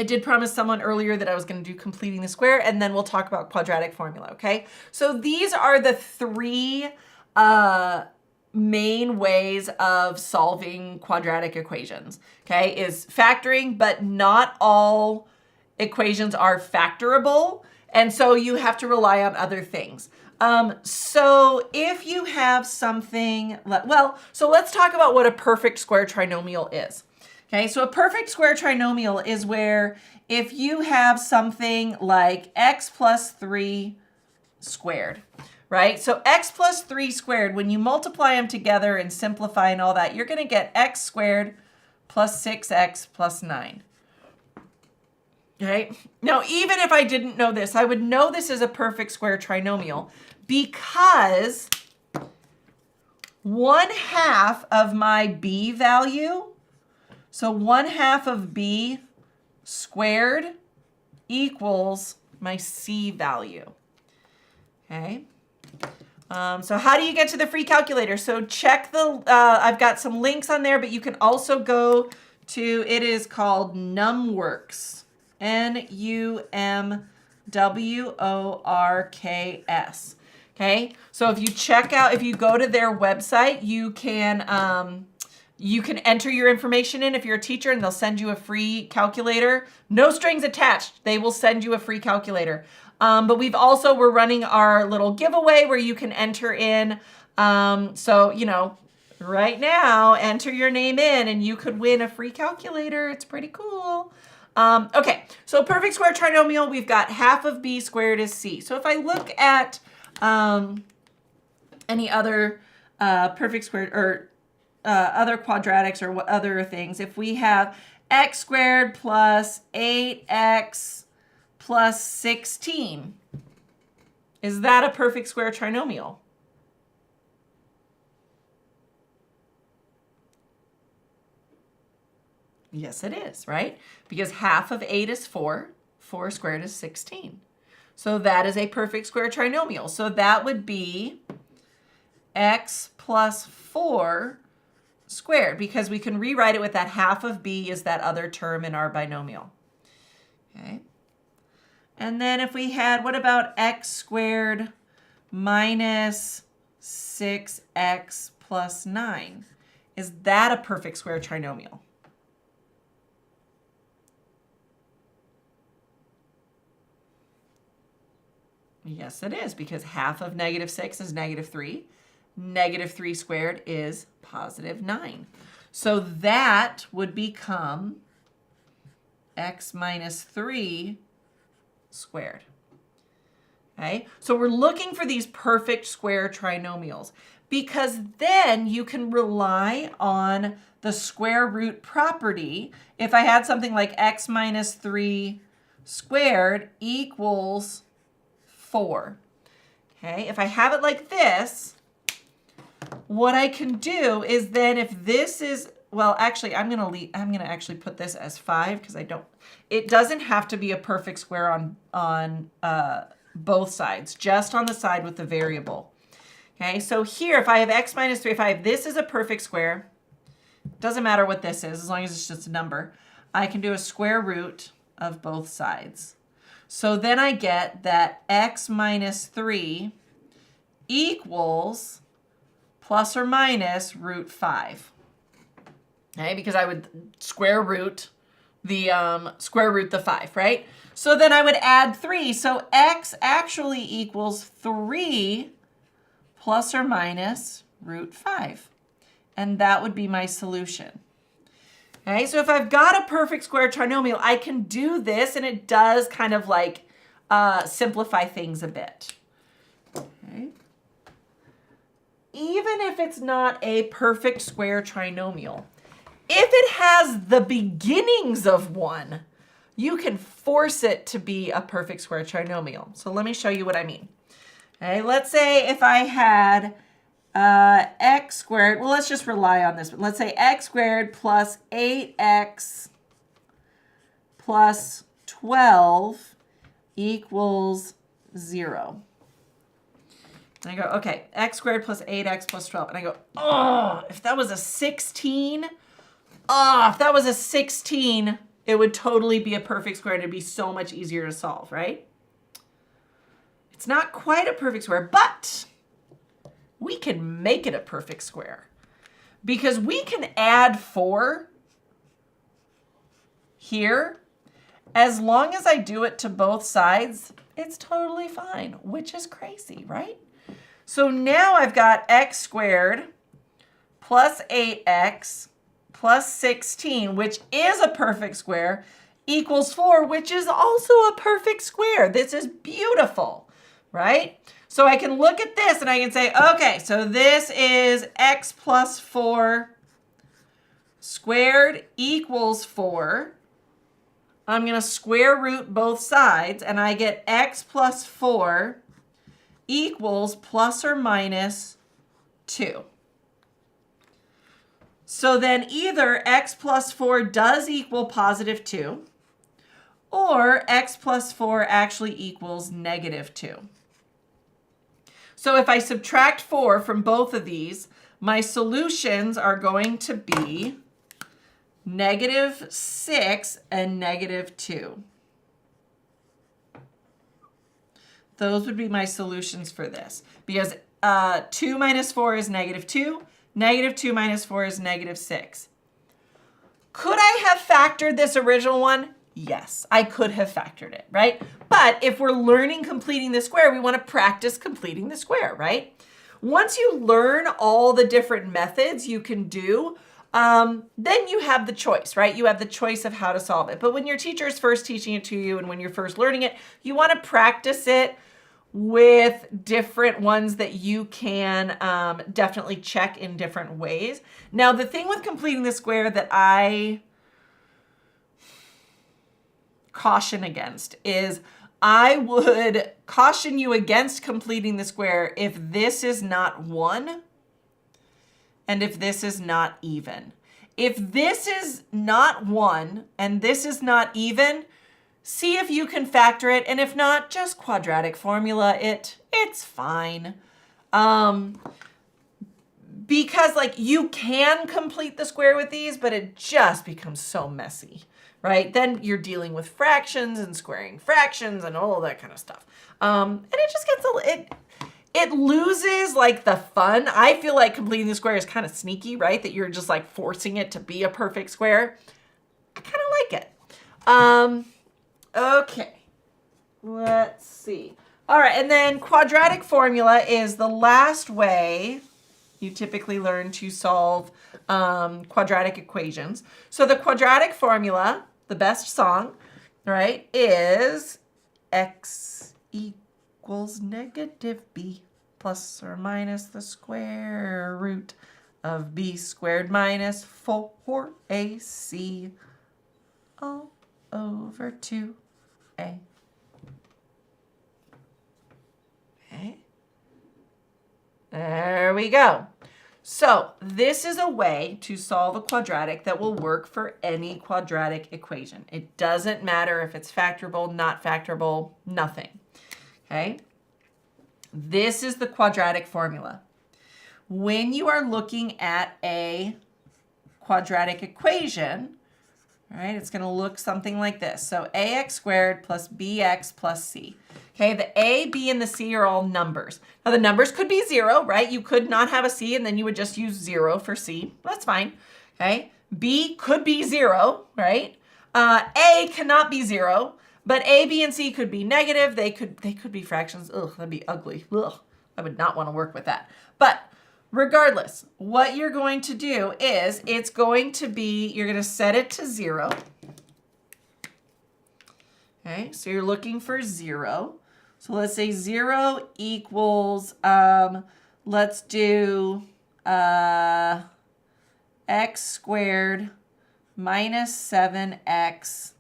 I did promise someone earlier that I was going to do completing the square, and then we'll talk about quadratic formula, okay? So these are the three main ways of solving quadratic equations, okay? Is factoring, but not all equations are factorable, and so you have to rely on other things. So if you have something, so let's talk about what a perfect square trinomial is. Okay, so a perfect square trinomial is where if you have something like x plus 3 squared, right? So x plus 3 squared, when you multiply them together and simplify and all that, you're going to get x squared plus 6x plus 9. Okay, now even if I didn't know this, I would know this is a perfect square trinomial because 1/2 of my b value, so 1/2 of b squared equals my c value. Okay. So how do you get to the free calculator? So check the, I've got some links on there, but you can also go to, it is called NumWorks, NumWorks. Okay. So if you check out, if you go to their website, you can enter your information in if you're a teacher, and they'll send you a free calculator. No strings attached. They will send you a free calculator. But we're running our little giveaway where you can enter in. So, you know, right now, enter your name in and you could win a free calculator. It's pretty cool. Okay, so perfect square trinomial, we've got 1/2 of b squared is c. So if I look at any other perfect square or other quadratics or other things, if we have x squared plus 8x plus 16, is that a perfect square trinomial? Yes, it is, right? Because 1/2 of 8 is 4. 4 squared is 16. So that is a perfect square trinomial. So that would be x plus 4 squared, because we can rewrite it with that 1/2 of b is that other term in our binomial. Okay. And then if we had, what about x squared minus 6x plus 9? Is that a perfect square trinomial? Yes, it is, because 1/2 of -6 is -3. -3 squared is +9. So that would become x minus 3 squared. Okay, so we're looking for these perfect square trinomials, because then you can rely on the square root property. If I had something like x minus 3 squared equals 4. Okay, if I have it like this, what I can do is then, if this is, well, actually, I'm gonna actually put this as 5, because it doesn't have to be a perfect square on both sides, just on the side with the variable. Okay, so here, if I have x minus 3, if I have this is a perfect square, doesn't matter what this is, as long as it's just a number, I can do a square root of both sides. So then I get that x minus 3 equals plus or minus root 5. Okay, because I would square root the 5, right? So then I would add 3. So x actually equals 3 plus or minus root 5. And that would be my solution. Okay, so if I've got a perfect square trinomial, I can do this, and it does kind of like simplify things a bit. Okay. Even if it's not a perfect square trinomial, if it has the beginnings of one, you can force it to be a perfect square trinomial. So let me show you what I mean. Okay, let's say if I had x squared, well, let's just rely on this. But let's say x squared plus 8x plus 12 equals 0. And I go, okay, x squared plus 8x plus 12. And I go, oh, if that was a 16, It would totally be a perfect square and it'd be so much easier to solve, right? It's not quite a perfect square, but we can make it a perfect square because we can add 4 here. As long as I do it to both sides, it's totally fine, which is crazy, right? So now I've got x squared plus 8x plus 16, which is a perfect square, equals 4, which is also a perfect square. This is beautiful, right? So I can look at this and I can say, okay, so this is x plus 4 squared equals 4. I'm going to square root both sides, and I get x plus 4 equals plus or minus 2. So then either x plus 4 does equal positive 2, or x plus 4 actually equals negative 2. So if I subtract 4 from both of these, my solutions are going to be negative 6 and negative 2. Those would be my solutions for this, because 2 minus 4 is negative 2. Negative 2 minus 4 is negative 6. Could I have factored this original one? Yes, I could have factored it, right? But if we're learning completing the square, we want to practice completing the square, right? Once you learn all the different methods you can do, then you have the choice, right? You have the choice of how to solve it. But when your teacher is first teaching it to you and when you're first learning it, you want to practice it with different ones that you can definitely check in different ways. Now, the thing with completing the square that I caution against is I would caution you against completing the square if this is not 1 and if this is not even. If this is not 1 and this is not even, see if you can factor it, and if not, just quadratic formula it. It's fine. Because like you can complete the square with these, but it just becomes so messy, right? Then you're dealing with fractions and squaring fractions and all of that kind of stuff. And it just gets it loses like the fun. I feel like completing the square is kind of sneaky, right? That you're just like forcing it to be a perfect square. I kind of like it. Okay, let's see. All right, and then quadratic formula is the last way you typically learn to solve quadratic equations. So the quadratic formula, the best song, right, is x equals negative b plus or minus the square root of b squared minus 4ac all over 2a. Okay. There we go. So this is a way to solve a quadratic that will work for any quadratic equation. It doesn't matter if it's factorable, not factorable, nothing. Okay. This is the quadratic formula. When you are looking at a quadratic equation, all right, it's going to look something like this. So ax squared plus bx plus c. Okay, the a, b, and the c are all numbers. Now the numbers could be 0, right? You could not have a c and then you would just use 0 for c. That's fine. Okay, b could be 0, right? A cannot be 0, but a, b, and c could be negative. They could be fractions. Ugh, that'd be ugly. Ugh, I would not want to work with that. But regardless, what you're going to do is it's going to be, you're going to set it to 0. Okay, so you're looking for 0. So let's say 0 equals, let's do x squared minus 7x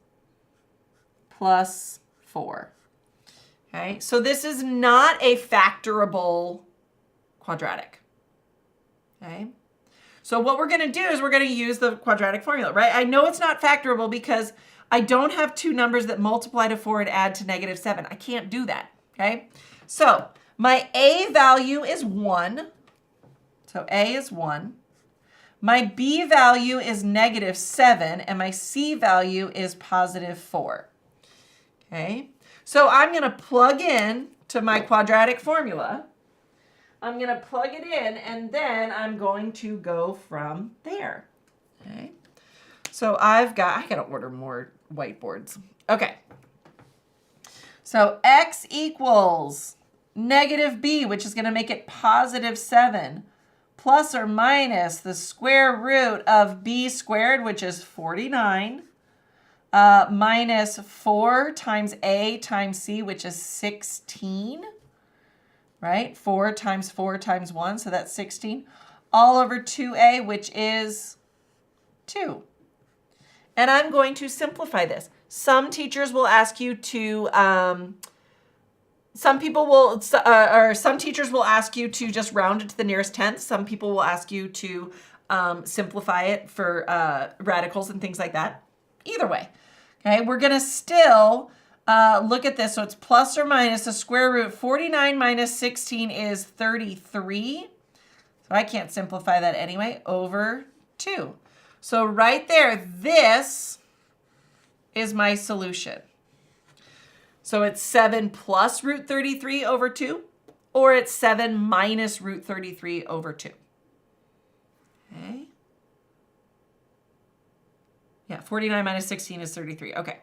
plus 4. Okay, so this is not a factorable quadratic. Okay, so what we're going to do is we're going to use the quadratic formula, right? I know it's not factorable because I don't have two numbers that multiply to 4 and add to negative 7. I can't do that, okay? So my a value is 1. So a is 1. My B value is -7, and my C value is +4. Okay, so I'm going to plug in to my quadratic formula. I'm going to plug it in, and then I'm going to go from there. Okay, so I got to order more whiteboards. Okay, so x equals -b, which is going to make it +7, plus or minus the square root of b squared, which is 49, minus 4 times a times c, which is 16, right? 4 times 4 times 1, so that's 16, all over 2a, which is 2. And I'm going to simplify this. Some teachers will ask you to, some teachers will ask you to just round it to the nearest tenth. Some people will ask you to simplify it for radicals and things like that. Either way, okay, we're going to still look at this. So it's plus or minus the square root. 49 minus 16 is 33. So I can't simplify that anyway, over 2. So right there, this is my solution. So it's 7 plus root 33 over 2, or it's 7 minus root 33 over 2. Okay. Yeah, 49 minus 16 is 33. Okay.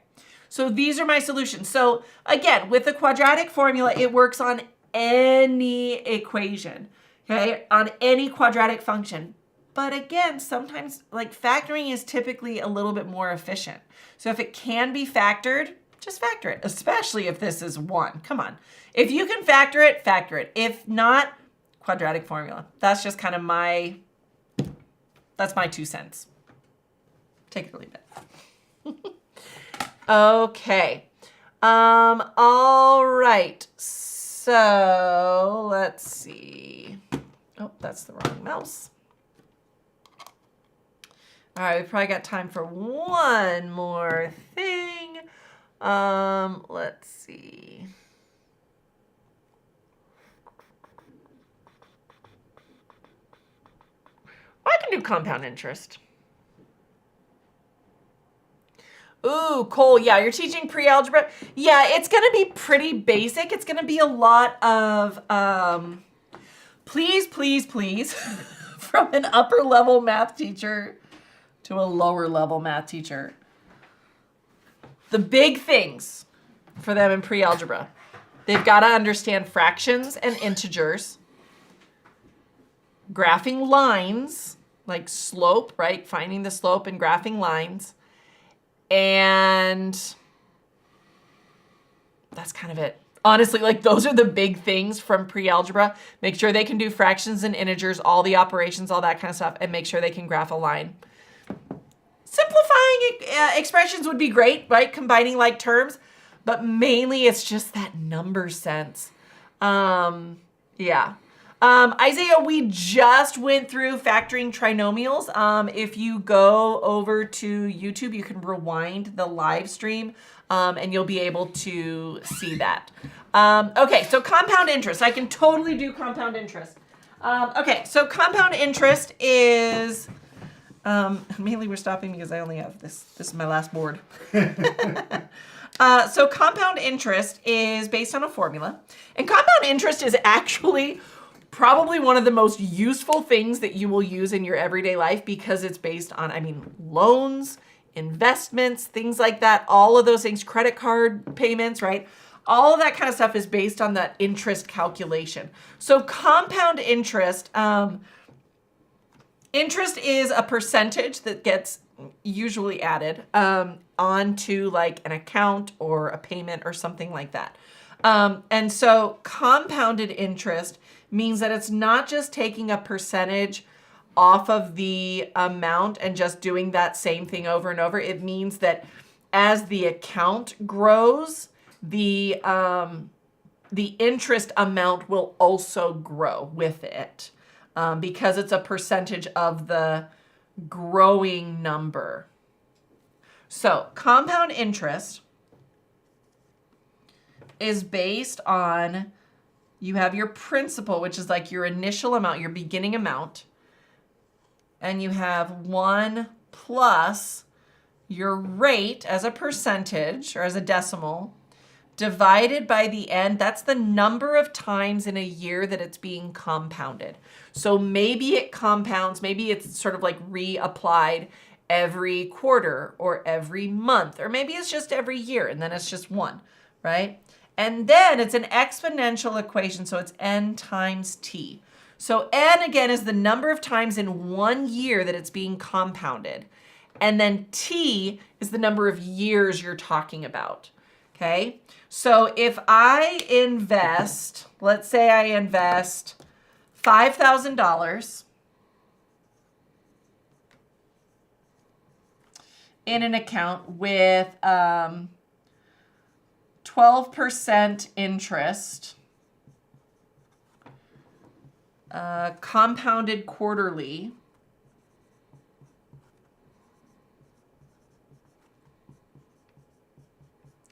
So these are my solutions. So again, with the quadratic formula, it works on any equation, okay, on any quadratic function. But again, sometimes like factoring is typically a little bit more efficient. So if it can be factored, just factor it, especially if this is 1. Come on. If you can factor it, factor it. If not, quadratic formula. That's just kind of that's my 2 cents. Take it or leave it. Okay. All right. So let's see. Oh, that's the wrong mouse. All right, we probably got time for one more thing. Let's see. I can do compound interest. Ooh, Cole, yeah, you're teaching pre-algebra. Yeah, it's going to be pretty basic. It's going to be a lot of, please, please, please, from an upper level math teacher to a lower level math teacher. The big things for them in pre-algebra. They've got to understand fractions and integers, graphing lines, like slope, right? Finding the slope and graphing lines. And that's kind of it. Honestly, like those are the big things from pre-algebra. Make sure they can do fractions and integers, all the operations, all that kind of stuff, and make sure they can graph a line. Simplifying expressions would be great, right? Combining like terms, but mainly it's just that number sense. Yeah. Isaiah, we just went through factoring trinomials. If you go over to YouTube, you can rewind the live stream and you'll be able to see that. Okay, so compound interest. I can totally do compound interest. Okay, so compound interest is, mainly we're stopping because I only have this. This is my last board. So compound interest is based on a formula. And compound interest is actually probably one of the most useful things that you will use in your everyday life because it's based on, loans, investments, things like that. All of those things, credit card payments, right? All of that kind of stuff is based on that interest calculation. So compound interest, interest is a percentage that gets usually added onto like an account or a payment or something like that. And so compounded interest means that it's not just taking a percentage off of the amount and just doing that same thing over and over. It means that as the account grows, the interest amount will also grow with it because it's a percentage of the growing number. So compound interest is based on, you have your principal, which is like your initial amount, your beginning amount, and you have 1 plus your rate as a percentage or as a decimal divided by the end. That's the number of times in a year that it's being compounded. So maybe it compounds, maybe it's sort of like reapplied every quarter or every month, or maybe it's just every year and then it's just 1, right? And then it's an exponential equation, so it's n times t. So n, again, is the number of times in 1 year that it's being compounded. And then t is the number of years you're talking about, okay? So if I invest, let's say I invest $5,000 in an account with 12% interest, compounded quarterly,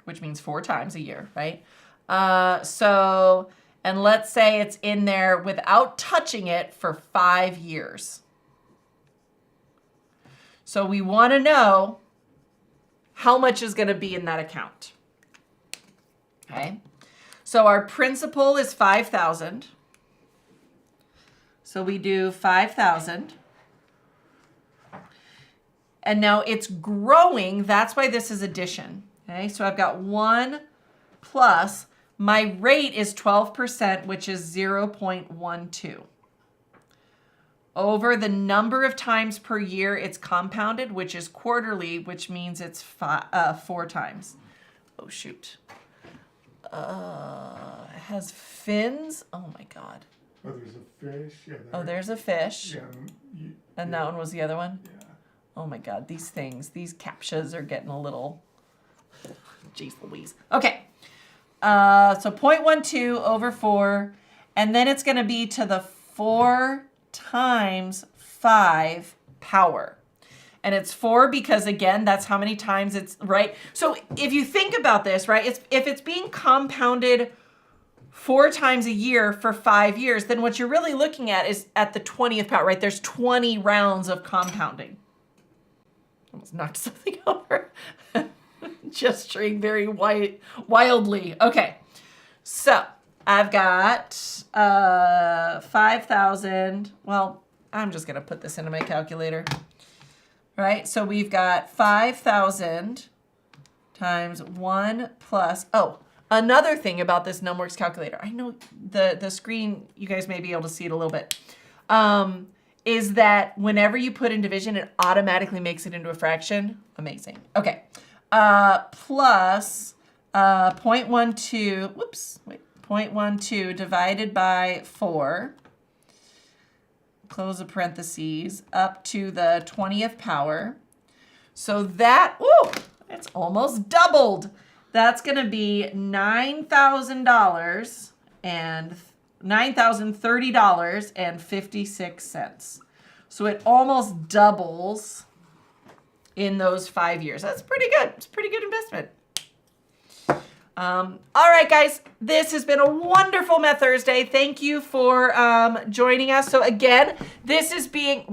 which means 4 times a year, right? And let's say it's in there without touching it for 5 years. So we want to know how much is going to be in that account. Okay, so our principal is 5,000. So we do 5,000. And now it's growing. That's why this is addition. Okay, so I've got 1 plus, my rate is 12%, which is 0.12. Over the number of times per year it's compounded, which is quarterly, which means it's 4 times. Oh, shoot. It has fins. Oh my God. Oh, there's a fish. Yeah. Oh, there's a fish. Yeah. And that one was the other one? Yeah. Oh my God, these captchas are getting a little, geez Louise. Okay, so 0.12 over 4, and then it's gonna be to the 4 times 5 power. And it's 4 because, again, that's how many times it's, right? So if you think about this, right, if it's being compounded 4 times a year for 5 years, then what you're really looking at is at the 20th power, right? There's 20 rounds of compounding. Almost knocked something over. Gesturing very wildly. Okay, so I've got 5,000. Well, I'm just going to put this into my calculator. Right, so we've got 5,000 times 1 plus, oh, another thing about this NumWorks calculator, I know the screen, you guys may be able to see it a little bit, is that whenever you put in division, it automatically makes it into a fraction. Amazing. Okay, plus 0.12 divided by 4. Close the parentheses, up to the 20th power. So that, ooh, it's almost doubled. That's going to be $9,000 and $9,030.56. So it almost doubles in those 5 years. That's pretty good. It's a pretty good investment. All right, guys, this has been a wonderful Math Thursday. Thank you for joining us. So again, this is being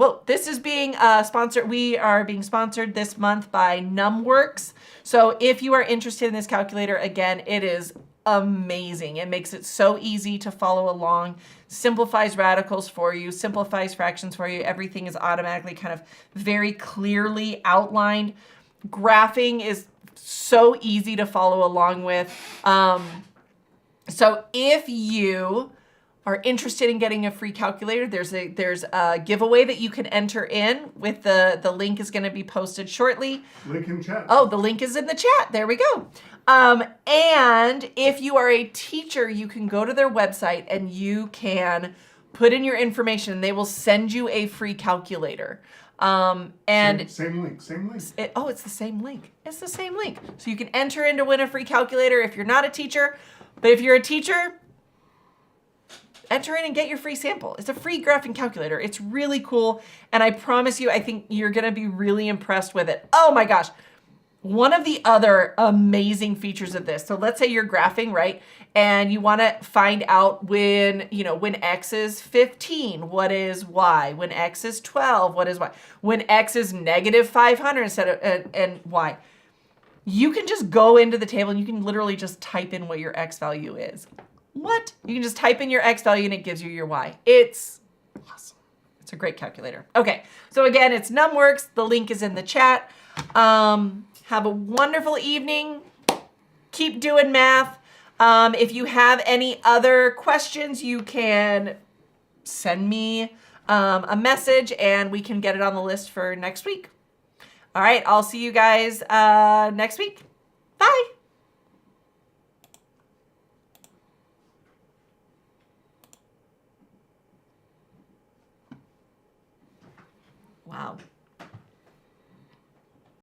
sponsored. We are being sponsored this month by NumWorks. So if you are interested in this calculator, again, it is amazing. It makes it so easy to follow along, simplifies radicals for you, simplifies fractions for you. Everything is automatically kind of very clearly outlined. Graphing is so easy to follow along with. So if you are interested in getting a free calculator, there's a giveaway that you can enter in with the link is going to be posted shortly. Link in chat. Oh, the link is in the chat. There we go. And if you are a teacher, you can go to their website and you can put in your information and they will send you a free calculator. And same link. It's the same link. It's the same link. So you can enter in to win a free calculator if you're not a teacher. But if you're a teacher, enter in and get your free sample. It's a free graphing calculator. It's really cool. And I promise you, I think you're going to be really impressed with it. Oh my gosh. One of the other amazing features of this, so let's say you're graphing, right? And you want to find out when, when x is 15, what is y? When x is 12, what is y? When x is negative 500 instead of, and y. You can just go into the table and you can literally just type in what your x value is. What? You can just type in your x value and it gives you your y. It's awesome. It's a great calculator. Okay, so again, it's NumWorks. The link is in the chat. Have a wonderful evening. Keep doing math. If you have any other questions, you can send me a message and we can get it on the list for next week. All right, I'll see you guys next week. Bye. Wow.